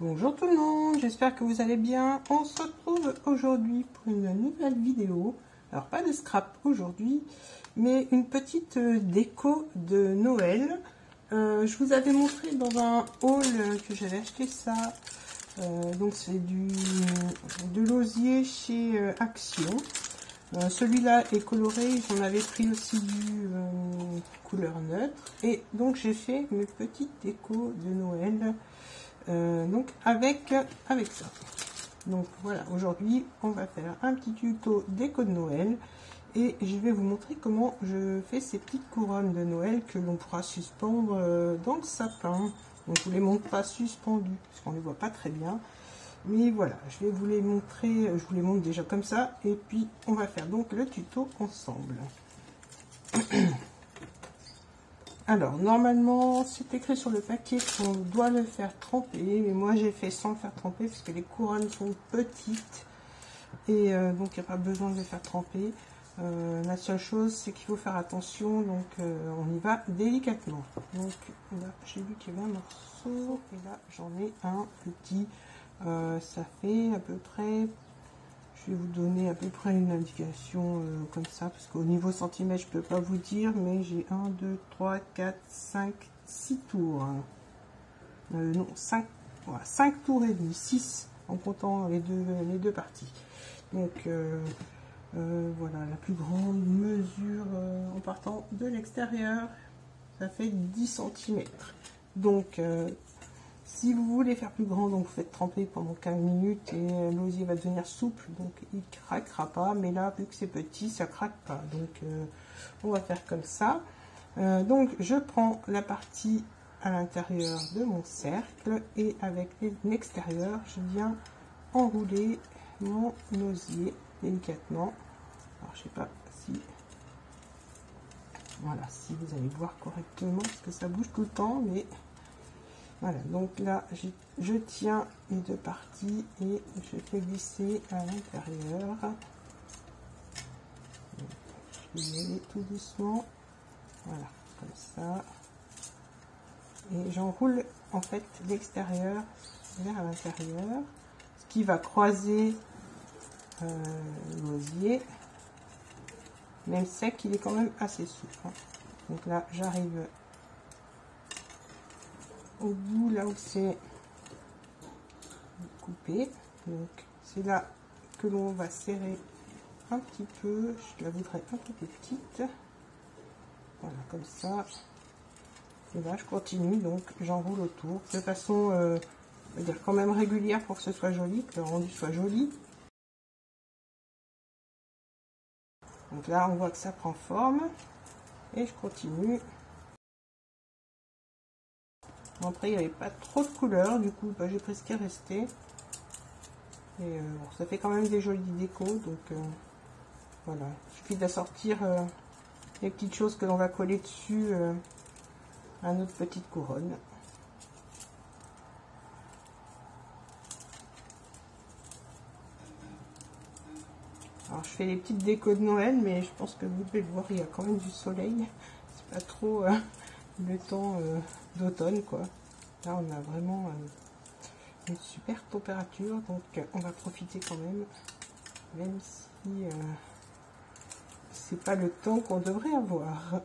Bonjour tout le monde, j'espère que vous allez bien. On se retrouve aujourd'hui pour une nouvelle vidéo. Alors pas de scrap aujourd'hui, mais une petite déco de Noël. Je vous avais montré dans un haul que j'avais acheté ça. Donc c'est de l'osier chez Action. Celui-là est coloré, j'en avais pris aussi du couleur neutre. Et donc j'ai fait mes petites décos de Noël. Donc avec ça. Donc voilà, aujourd'hui on va faire un petit tuto déco de Noël et je vais vous montrer comment je fais ces petites couronnes de Noël que l'on pourra suspendre dans le sapin. Donc je vous les montre pas suspendus parce qu'on les voit pas très bien, mais voilà, je vais vous les montrer, je vous les montre déjà comme ça et puis on va faire donc le tuto ensemble. Alors, normalement, c'est écrit sur le paquet qu'on doit le faire tremper, mais moi j'ai fait sans le faire tremper parce que les couronnes sont petites et donc il n'y a pas besoin de les faire tremper. La seule chose, c'est qu'il faut faire attention, donc on y va délicatement. Donc là, j'ai vu qu'il y avait un morceau et là j'en ai un petit. Ça fait à peu près... Je vais vous donner à peu près une indication comme ça, parce qu'au niveau centimètre, je ne peux pas vous dire, mais j'ai 1, 2, 3, 4, 5, 6 tours. Non, 5, voilà, 5 tours et demi, 6 en comptant les deux parties. Donc voilà, la plus grande mesure en partant de l'extérieur, ça fait 10 cm. Donc si vous voulez faire plus grand, donc vous faites tremper pendant 15 minutes et l'osier va devenir souple, donc il craquera pas. Mais là, vu que c'est petit, ça craque pas. Donc on va faire comme ça. Donc je prends la partie à l'intérieur de mon cercle et avec l'extérieur, je viens enrouler mon osier délicatement. Alors je sais pas si... Voilà, si vous allez voir correctement, parce que ça bouge tout le temps, mais... Voilà, donc là, je tiens les deux parties et je fais glisser à l'intérieur. Je vais y aller tout doucement. Voilà, comme ça. Et j'enroule en fait l'extérieur vers l'intérieur, ce qui va croiser l'osier. Même sec, il est quand même assez souple. Hein. Donc là, j'arrive au bout là où c'est coupé, donc c'est là que l'on va serrer un petit peu. Je la voudrais un peu plus petite, voilà, comme ça. Et là je continue, donc j'enroule autour de façon on va dire quand même régulière pour que ce soit joli, que le rendu soit joli. Donc là on voit que ça prend forme et je continue. Après, il n'y avait pas trop de couleurs, du coup, j'ai pris ce qui est resté. Et bon, ça fait quand même des jolies décos, donc voilà. Il suffit d'assortir les petites choses que l'on va coller dessus à notre petite couronne. Alors, je fais les petites décos de Noël, mais je pense que vous devez le voir, il y a quand même du soleil. C'est pas trop le temps d'automne, quoi. Là, on a vraiment une super température, donc on va profiter quand même si c'est pas le temps qu'on devrait avoir.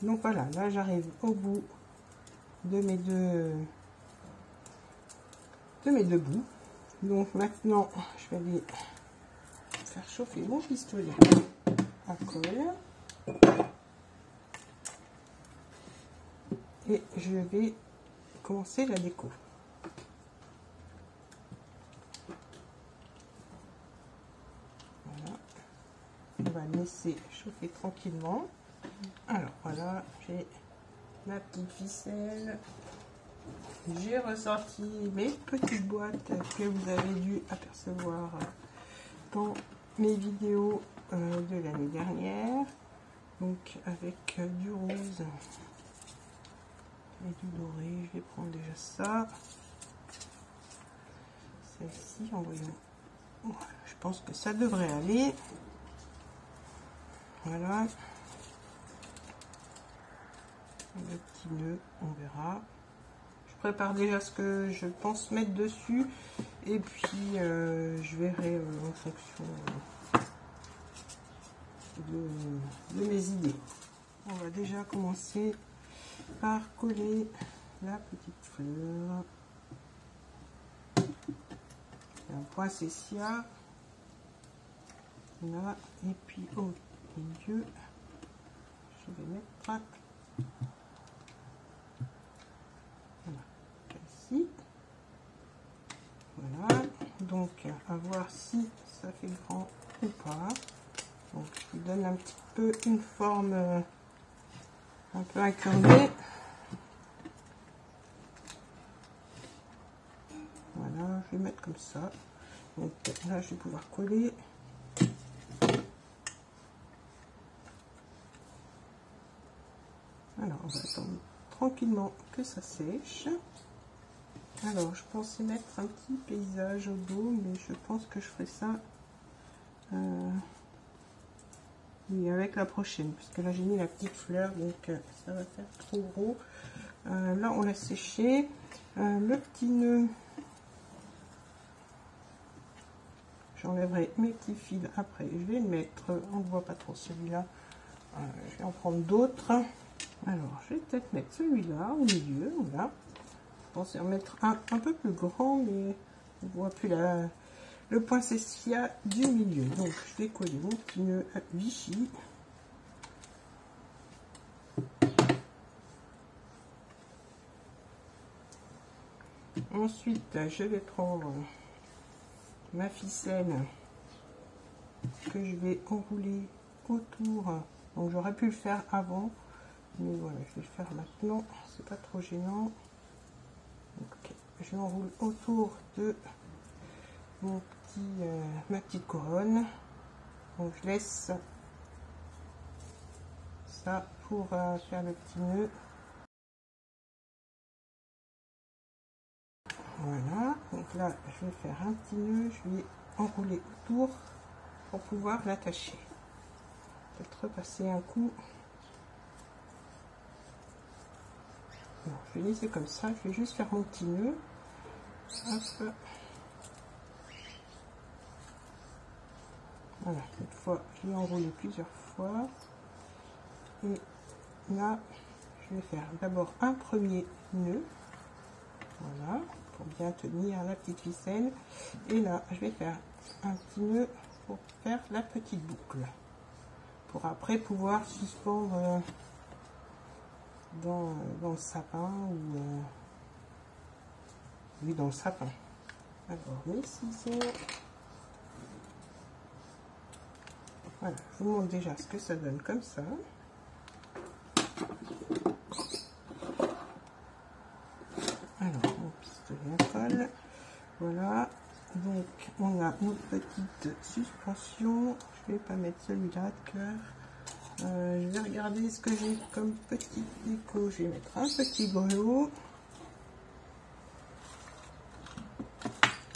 Donc voilà, là j'arrive au bout de mes deux bouts. Donc maintenant, je vais aller faire chauffer mon pistolet à colle. Et je vais commencer la déco. Voilà. On va le laisser chauffer tranquillement. Alors voilà, j'ai ma petite ficelle. J'ai ressorti mes petites boîtes que vous avez dû apercevoir dans mes vidéos de l'année dernière. Donc avec du rose et du doré, je vais prendre déjà ça. Celle-ci, envoyons. Voilà, je pense que ça devrait aller. Voilà. Le petit nœud, on verra. Je prépare déjà ce que je pense mettre dessus. Et puis, je verrai en fonction de mes idées. On va déjà commencer par coller la petite fleur. Un point cécia là, et puis au milieu je vais mettre voilà, ici. Voilà, donc à voir si ça fait grand ou pas. Donc je lui donne un petit peu une forme un peu incurvée. Voilà, je vais mettre comme ça. Donc là je vais pouvoir coller. Alors on va attendre tranquillement que ça sèche. Alors je pensais mettre un petit paysage au dos, mais je pense que je ferai ça oui, avec la prochaine, puisque là j'ai mis la petite fleur, donc ça va faire trop gros. Là on l'a séché. Le petit nœud, j'enlèverai mes petits fils après, je vais le mettre, on ne voit pas trop celui-là, je vais en prendre d'autres. Alors je vais peut-être mettre celui-là au milieu, voilà. Je pensais en mettre un peu plus grand, mais on ne voit plus le point cécia du milieu. Donc je vais coller mon petit nœud à Vichy. Ensuite je vais prendre ma ficelle que je vais enrouler autour. Donc j'aurais pu le faire avant, mais voilà, je vais le faire maintenant, c'est pas trop gênant. Donc, je l'enroule autour de mon ma petite couronne. Donc je laisse ça pour faire le petit nœud. Voilà, donc là je vais faire un petit nœud, je vais enrouler autour pour pouvoir l'attacher. Peut-être repasser un coup. Non, je vais laisser comme ça, je vais juste faire mon petit nœud. Hop. Voilà, cette fois je l'ai enroulé plusieurs fois. Et là, je vais faire d'abord un premier nœud. Voilà, pour bien tenir la petite ficelle. Et là, je vais faire un petit nœud pour faire la petite boucle. Pour après pouvoir suspendre dans le sapin ou oui, dans le sapin. Alors mes ciseaux, voilà, je vous montre déjà ce que ça donne comme ça. Alors mon pistolet à colle, voilà, donc on a notre petite suspension. Je vais pas mettre celui-là de cœur. Je vais regarder ce que j'ai comme petite déco. Je vais mettre un petit grelot.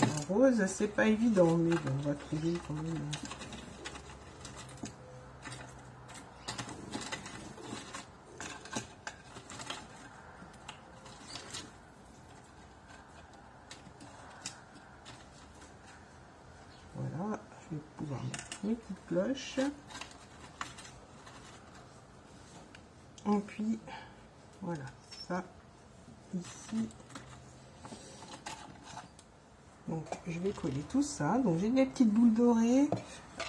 En rose, c'est pas évident, mais bon, on va trouver quand même. Voilà, je vais pouvoir mettre mes petites cloches. Et puis, voilà, ça, ici. Donc, je vais coller tout ça. Donc, j'ai des petites boules dorées.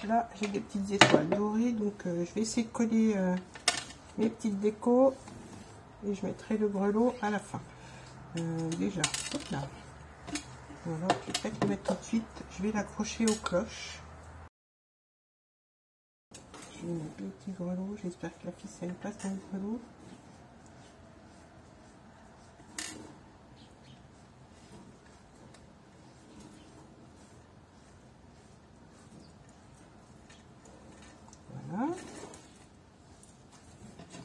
Là, j'ai des petites étoiles dorées. Donc, je vais essayer de coller mes petites décos. Et je mettrai le grelot à la fin. Déjà, hop là. Voilà, je vais peut-être le mettre tout de suite. Je vais l'accrocher aux cloches. Je vais mettre le petit grelot. J'espère que la ficelle passe dans le grelot. Voilà.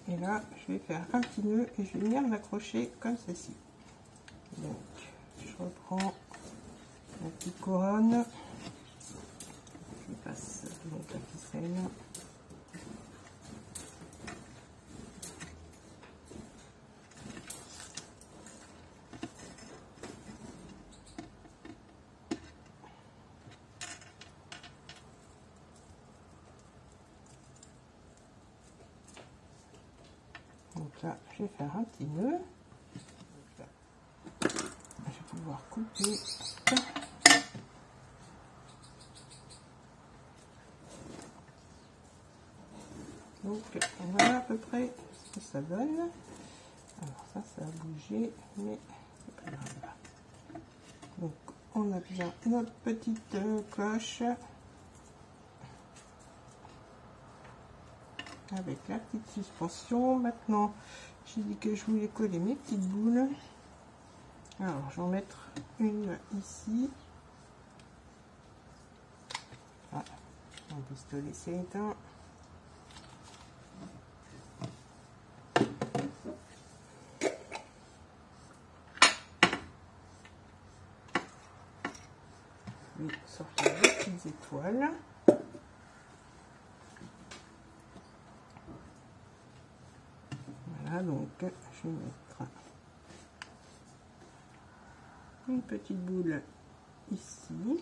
Et là, je vais faire un petit nœud et je vais venir l'accrocher comme ceci. Donc, je reprends la petite couronne. Je passe donc la ficelle. là, je vais faire un petit nœud. Là, je vais pouvoir couper. Donc voilà à peu près ce que ça donne. Alors ça a bougé, mais c'est pas grave. Donc on a bien notre petite cloche avec la petite suspension. Maintenant, j'ai dit que je voulais coller mes petites boules. Alors je vais en mettre une ici. Ah, mon pistolet s'est éteint. Sortir des petites étoiles. Voilà, donc je vais mettre une petite boule ici.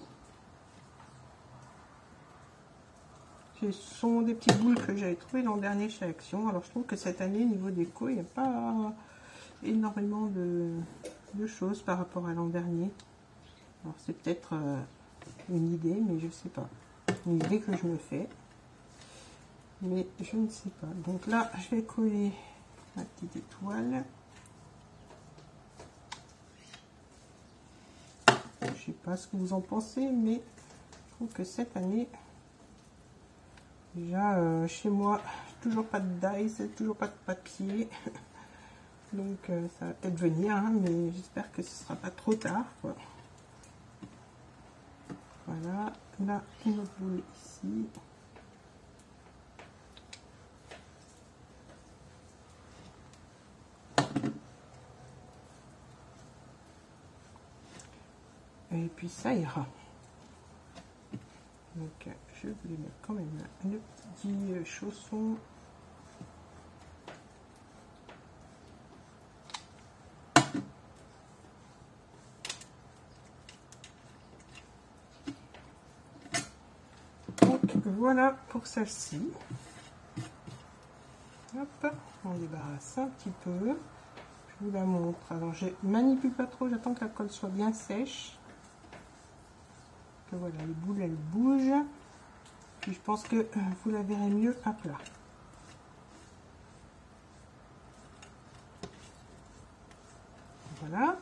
Ce sont des petites boules que j'avais trouvées l'an dernier chez Action. Alors je trouve que cette année, au niveau déco, il n'y a pas énormément de choses par rapport à l'an dernier. Alors c'est peut-être une idée, mais je sais pas. Une idée que je me fais, mais je ne sais pas. Donc là, je vais coller ma petite étoile. Je sais pas ce que vous en pensez, mais je trouve que cette année, déjà chez moi, toujours pas de dies, toujours pas de papier. Donc ça va peut-être venir, hein, mais j'espère que ce sera pas trop tard, quoi. Voilà, là une autre boule ici. Et puis ça ira. Donc je voulais mettre quand même le petit chausson. Voilà pour celle-ci. Hop, on débarrasse un petit peu. Je vous la montre. Alors je manipule pas trop, j'attends que la colle soit bien sèche. Que voilà, les boules elles bougent. Puis je pense que vous la verrez mieux à plat. Voilà,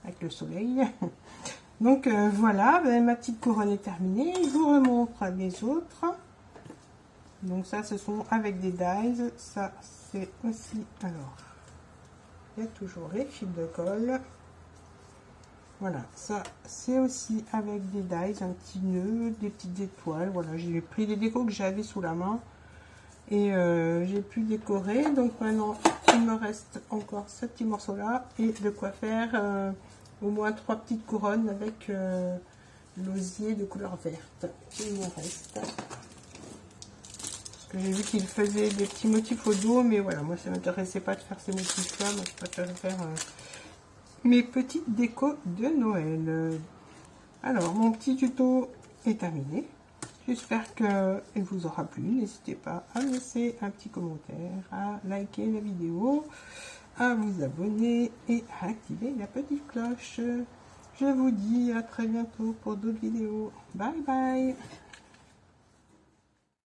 avec le soleil. Donc voilà, ben, ma petite couronne est terminée. Je vous remontre les autres. Donc ça, ce sont avec des dies. Ça, c'est aussi... Alors, il y a toujours les fils de colle. Voilà, ça, c'est aussi avec des dies, un petit nœud, des petites étoiles. Voilà, j'ai pris les décos que j'avais sous la main. Et j'ai pu décorer. Donc maintenant, il me reste encore ce petit morceau-là. Et de quoi faire... au moins 3 petites couronnes avec l'osier de couleur verte. Il me reste. Parce que j'ai vu qu'il faisait des petits motifs au dos, mais voilà, moi ça ne m'intéressait pas de faire ces motifs-là. Moi je préfère faire mes petites décos de Noël. Alors, mon petit tuto est terminé. J'espère qu'il vous aura plu. N'hésitez pas à laisser un petit commentaire, à liker la vidéo, à vous abonner et à activer la petite cloche. Je vous dis à très bientôt pour d'autres vidéos. Bye bye!